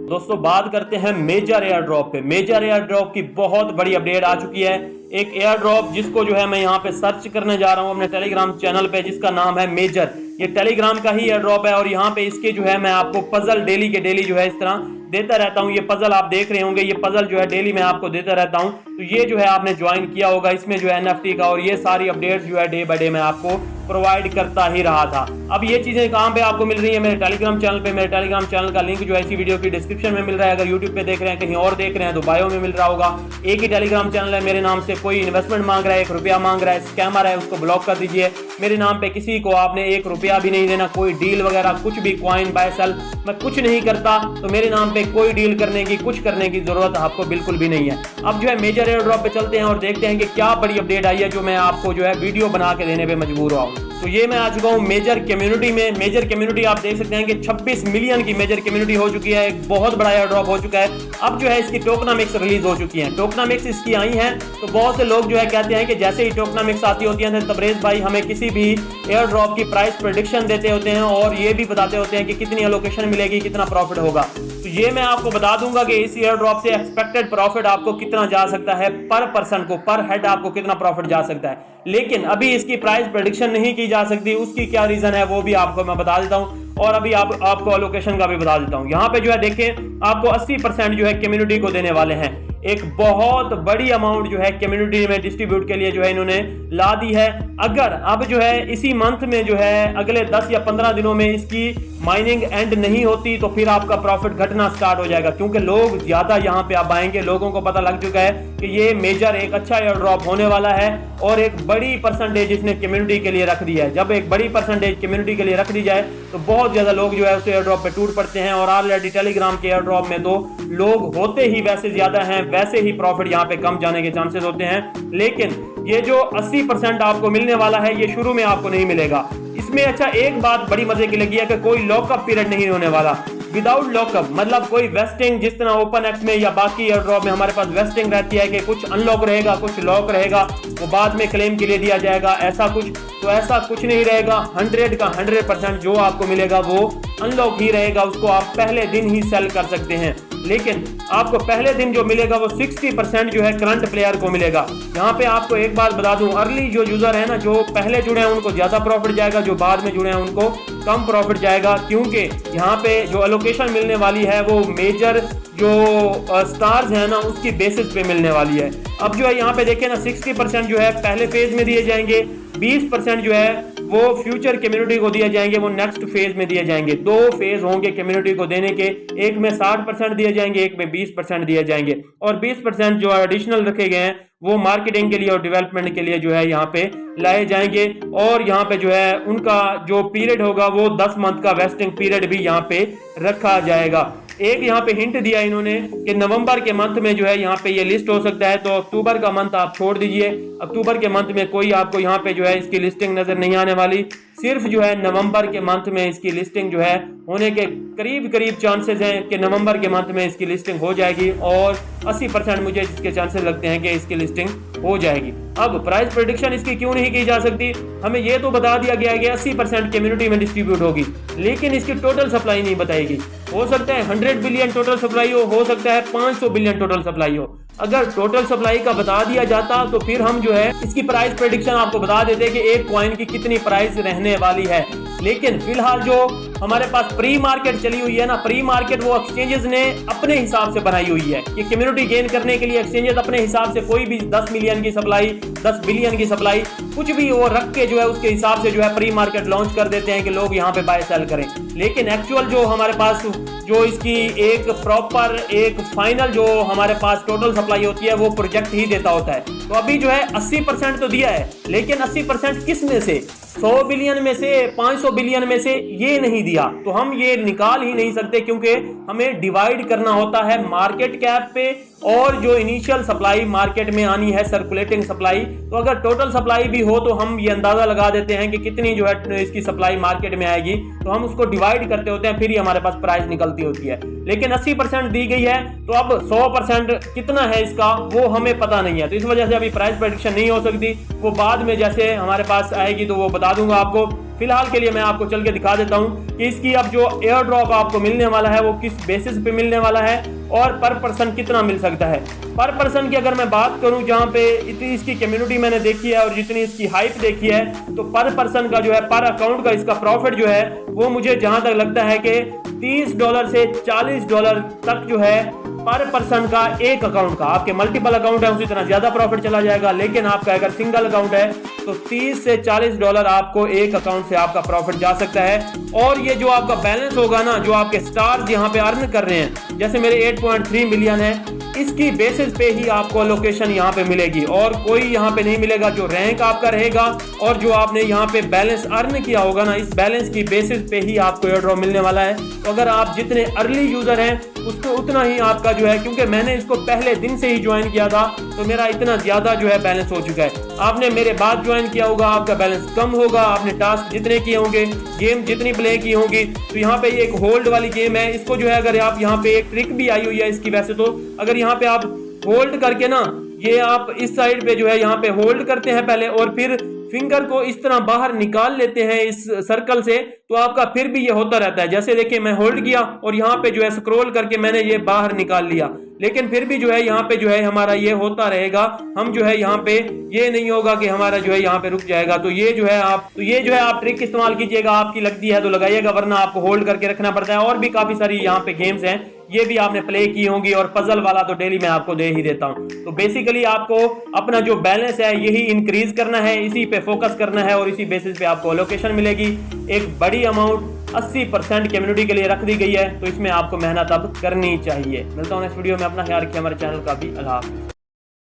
दोस्तों बात करते हैं मेजर एयर ड्रॉप पे। मेजर एयर ड्रॉप की बहुत बड़ी अपडेट आ चुकी है। एक एयर ड्रॉप जिसको जो है मैं यहाँ पे सर्च करने जा रहा हूँ अपने टेलीग्राम चैनल पे, जिसका नाम है मेजर। ये टेलीग्राम का ही एयर ड्रॉप है और यहाँ पे इसके जो है मैं आपको पजल डेली के डेली जो है इस तरह देता रहता हूँ। ये पजल आप देख रहे होंगे, ये पजल जो है डेली मैं आपको देता रहता हूँ। तो ये जो है आपने ज्वाइन किया होगा इसमें जो है NFT का, और ये सारी अपडेट जो है डे बाय डे मैं आपको प्रोवाइड करता ही रहा था। अब ये चीजें कहाँ पे आपको मिल रही है? मेरे टेलीग्राम चैनल पे। मेरे टेलीग्राम चैनल का लिंक जो है इसी वीडियो की डिस्क्रिप्शन में मिल रहा है। अगर यूट्यूब पे देख रहे हैं, कहीं और देख रहे हैं तो बायो में मिल रहा होगा। एक ही टेलीग्राम चैनल है मेरे नाम से। कोई इन्वेस्टमेंट मांग रहा है, 1 रुपया मांग रहा है, स्कैमर है, उसको ब्लॉक कर दीजिए। मेरे नाम पे किसी को आपने 1 रुपया भी नहीं देना। कोई डील वगैरह कुछ भी, कॉइन बाय सेल मैं कुछ नहीं करता, तो मेरे नाम पे कोई डील करने की, कुछ करने की जरूरत आपको बिल्कुल भी नहीं है। अब जो है मेजर एयर ड्रॉप पे चलते हैं और देखते हैं कि क्या बड़ी अपडेट आई है जो मैं आपको जो है वीडियो बना के देने पे मजबूर हुआ हूं। तो ये मैं आ चुका हूं मेजर कम्युनिटी में। मेजर कम्युनिटी आप देख सकते हैं कि 26 मिलियन की मेजर कम्युनिटी हो चुकी है। एक बहुत बड़ा एयर ड्रॉप हो चुका है। अब जो है इसकी टोकनामिक्स रिलीज हो चुकी है। टोकनामिक्स इसकी आई हैं तो बहुत से लोग जो है कहते हैं कि जैसे ही टोकनामिक्स आती होती है तबरेज भाई हमें किसी भी एयर ड्रॉप की प्राइस प्रेडिक्शन देते होते हैं और ये भी बताते होते हैं कि कितनी एलोकेशन मिलेगी, कितना प्रॉफिट होगा। तो ये मैं आपको बता दूंगा कि इस एयर ड्रॉप से एक्सपेक्टेड प्रॉफिट आपको कितना जा सकता है, पर पर्सन को, पर हेड आपको कितना प्रॉफिट जा सकता है। लेकिन अभी इसकी प्राइस प्रेडिक्शन नहीं की जा सकती। उसकी क्या रीजन है वो भी आपको मैं बता देता हूं, और अभी आपको एलोकेशन का भी बता देता हूं। यहाँ पे जो है देखें, आपको 80% जो है कम्युनिटी को देने वाले हैं। एक बहुत बड़ी अमाउंट जो है कम्युनिटी में डिस्ट्रीब्यूट के लिए जो है इन्होंने ला दी है। अगर अब जो है इसी मंथ में जो है अगले 10 या 15 दिनों में इसकी माइनिंग एंड नहीं होती तो फिर आपका प्रॉफिट घटना स्टार्ट हो जाएगा, क्योंकि लोग ज्यादा यहाँ पे अब आएंगे। लोगों को पता लग चुका है कि ये मेजर एक अच्छा एयर ड्रॉप होने वाला है और एक बड़ी परसेंटेज इसने कम्युनिटी के लिए रख दी है। जब एक बड़ी परसेंटेज कम्युनिटी के लिए रख दी जाए तो बहुत ज्यादा लोग जो है उस एयर ड्रॉप पे टूट पड़ते हैं। और ऑलरेडी टेलीग्राम के एयर ड्रॉप में तो लोग होते ही वैसे ज्यादा हैं, वैसे ही प्रॉफिट यहाँ पे कम जाने के चांसेस होते हैं। लेकिन ये जो 80% आपको मिलने वाला है ये शुरू में आपको नहीं मिलेगा। इसमें अच्छा एक बात बड़ी मजे की लगी है कि कोई लॉकअप पीरियड नहीं होने वाला। विदाउट लॉकअप मतलब कोई वेस्टिंग, जिस तरह ओपन एक्स में या बाकी एयर ड्रॉप में हमारे पास वेस्टिंग रहती है कि कुछ अनलॉक रहेगा, कुछ लॉक रहेगा, वो बाद में क्लेम के लिए दिया जाएगा, ऐसा कुछ। तो ऐसा कुछ नहीं रहेगा। 100 का 100% जो आपको मिलेगा वो अनलॉक ही रहेगा। उसको आप पहले दिन ही सेल कर सकते हैं। लेकिन आपको पहले दिन जो मिलेगा वो 60% जो है करंट प्लेयर को मिलेगा। यहाँ पे आपको एक बात बता दूं, अर्ली जो यूजर है ना, जो पहले जुड़े हैं उनको ज्यादा प्रॉफिट जाएगा, जो बाद में जुड़े हैं उनको कम प्रॉफिट जाएगा, क्योंकि यहाँ पे जो एलोकेशन मिलने वाली है वो मेजर जो स्टार्स है ना उसकी बेसिस पे मिलने वाली है। अब जो है यहाँ पे देखें ना, 60% जो है पहले फेज में दिए जाएंगे, 20% जो है वो फ्यूचर कम्युनिटी को दिए जाएंगे, वो नेक्स्ट फेज में दिए जाएंगे। 2 फेज होंगे कम्युनिटी को देने के, एक में 60% दिए जाएंगे, एक में 20% दिए जाएंगे। और 20% जो एडिशनल रखे गए हैं वो मार्केटिंग के लिए और डेवलपमेंट के लिए जो है यहाँ पे लाए जाएंगे। और यहाँ पे जो है उनका जो पीरियड होगा वो 10 मंथ का वेस्टिंग पीरियड भी यहाँ पे रखा जाएगा। एक यहाँ पे हिंट दिया इन्होंने कि नवंबर के मंथ में जो है यहाँ पे ये लिस्ट हो सकता है, तो अक्टूबर का मंथ आप छोड़ दीजिए। अक्टूबर के मंथ में कोई आपको यहाँ पे जो है इसकी लिस्टिंग नजर नहीं आने वाली। सिर्फ जो है नवंबर के मंथ में इसकी लिस्टिंग जो है होने के करीब चांसेस हैं कि नवंबर के मंथ में इसकी लिस्टिंग हो जाएगी, और 80% मुझे इसके चांसेस लगते हैं कि इसकी लिस्टिंग हो जाएगी। अब प्राइस प्रेडिक्शन इसकी क्यों नहीं की जा सकती? हमें ये तो बता दिया गया है कि 80% कम्युनिटी में डिस्ट्रीब्यूट होगी, लेकिन इसकी टोटल सप्लाई नहीं बताएगी। हो सकता है 100 बिलियन टोटल सप्लाई हो सकता है 500 बिलियन टोटल सप्लाई हो। अगर टोटल सप्लाई का बता दिया जाता तो फिर हम जो है इसकी प्राइस प्रेडिक्शन आपको बता देते कि एक कॉइन की कितनी प्राइस रहने वाली है। लेकिन फिलहाल जो हमारे पास प्री मार्केट चली हुई है ना, प्री मार्केट वो एक्सचेंजेस ने अपने हिसाब से बनाई हुई है कि कम्युनिटी गेन करने के लिए एक्सचेंजेस अपने हिसाब से कोई भी 10 मिलियन की सप्लाई, 10 बिलियन की सप्लाई, कुछ भी वो रख के जो है उसके हिसाब से जो है प्री मार्केट लॉन्च कर देते हैं कि लोग यहाँ पे बाय सेल करें। लेकिन एक्चुअल जो हमारे पास जो इसकी एक प्रॉपर एक फाइनल जो हमारे पास टोटल सप्लाई होती है वो प्रोजेक्ट ही देता होता है। तो अभी जो है 80% तो दिया है, लेकिन 80% किस में से? 100 बिलियन में से, 500 बिलियन में से ये नहीं दिया, तो हम ये निकाल ही नहीं सकते, क्योंकि हमें डिवाइड करना होता है मार्केट कैप पे और जो इनिशियल सप्लाई मार्केट में आनी है, सर्कुलेटिंग सप्लाई। तो अगर टोटल सप्लाई भी हो तो हम ये अंदाजा लगा देते हैं कि कितनी जो है इसकी सप्लाई मार्केट में आएगी, तो हम उसको डिवाइड करते होते हैं, फिर ही हमारे पास प्राइस निकलती होती है। लेकिन 80% दी गई है, तो अब 100% कितना है इसका वो हमें पता नहीं है, तो इस वजह से अभी प्राइस प्रेडिक्शन नहीं हो सकती। वो बाद में जैसे हमारे पास आएगी तो वो बता दूंगा आपको। फिलहाल के लिए मैं आपको चल के दिखा देता हूँ कि इसकी अब जो एयर ड्रॉप आपको मिलने वाला है वो किस बेसिस पे मिलने वाला है और पर पर्सन कितना मिल सकता है। पर पर्सन की अगर मैं बात करूं, जहां पे इतनी इसकी कम्युनिटी मैंने देखी है और जितनी इसकी हाइप देखी है, तो पर पर्सन का जो है पर अकाउंट का इसका प्रॉफिट जो है वो मुझे जहां तक लगता है कि $30 से $40 तक जो है पर पर्सन का एक अकाउंट का। आपके मल्टीपल अकाउंट है उसी तरह ज्यादा प्रॉफिट चला जाएगा, लेकिन आपका अगर सिंगल अकाउंट है तो $30 से $40 आपको एक अकाउंट से आपका प्रॉफिट जा सकता है। और ये जो आपका बैलेंस होगा ना, जो आपके स्टार्स यहाँ पे अर्न कर रहे हैं, जैसे मेरे 8.3 मिलियन है, इसकी बेसिस पे ही आपको लोकेशन यहाँ पे मिलेगी और कोई यहाँ पे नहीं मिलेगा। जो रैंक आपका रहेगा और जो आपने यहाँ पे बैलेंस अर्न किया होगा ना, इस बैलेंस की बेसिस पे ही आपको एयर ड्रॉप मिलने वाला है। तो अगर आप जितने अर्ली यूजर हैं उसको उतना ही आपका जो है, क्योंकि मैंने इसको पहले दिन से ही ज्वाइन किया था तो मेरा इतना ज्यादा जो है बैलेंस हो चुका है। आपने मेरे बाद ज्वाइन किया होगा, आपका बैलेंस कम होगा। आपने टास्क जितने किए होंगे, गेम जितनी प्ले की होंगी, तो यहाँ पे एक होल्ड वाली गेम है, इसको जो है अगर आप यहाँ पे एक ट्रिक भी आई हुई है इसकी, वैसे तो अगर यहाँ पे आप होल्ड करके ना, ये आप इस साइड पे जो है यहाँ पे होल्ड करते हैं पहले और फिर फिंगर को इस तरह बाहर निकाल लेते हैं इस सर्कल से, तो आपका फिर भी ये होता रहता है। जैसे देखिए मैं होल्ड किया और यहाँ पे जो है स्क्रॉल करके मैंने ये बाहर निकाल लिया, लेकिन फिर भी जो है यहाँ पे जो है हमारा ये होता रहेगा। हम जो है यहाँ पे ये नहीं होगा कि हमारा जो है यहाँ पे रुक जाएगा। तो ये जो है आप ट्रिक इस्तेमाल कीजिएगा, आपकी लगती है तो लगाइएगा, वरना आपको होल्ड करके रखना पड़ता है। और भी काफी सारी यहाँ पे गेम्स हैं, ये भी आपने प्ले की होंगी, और पजल वाला तो डेली मैं आपको दे ही देता हूँ। तो बेसिकली आपको अपना जो बैलेंस है यही इंक्रीज करना है, इसी पे फोकस करना है और इसी बेसिस पे आपको लोकेशन मिलेगी। एक बड़ी अमाउंट 80% कम्युनिटी के लिए रख दी गई है, तो इसमें आपको मेहनत अब करनी चाहिए। मिलता हूँ नेक्स्ट वीडियो में, अपना ख्याल रखिए, हमारे चैनल का भी अल्लाह हाफ़िज़।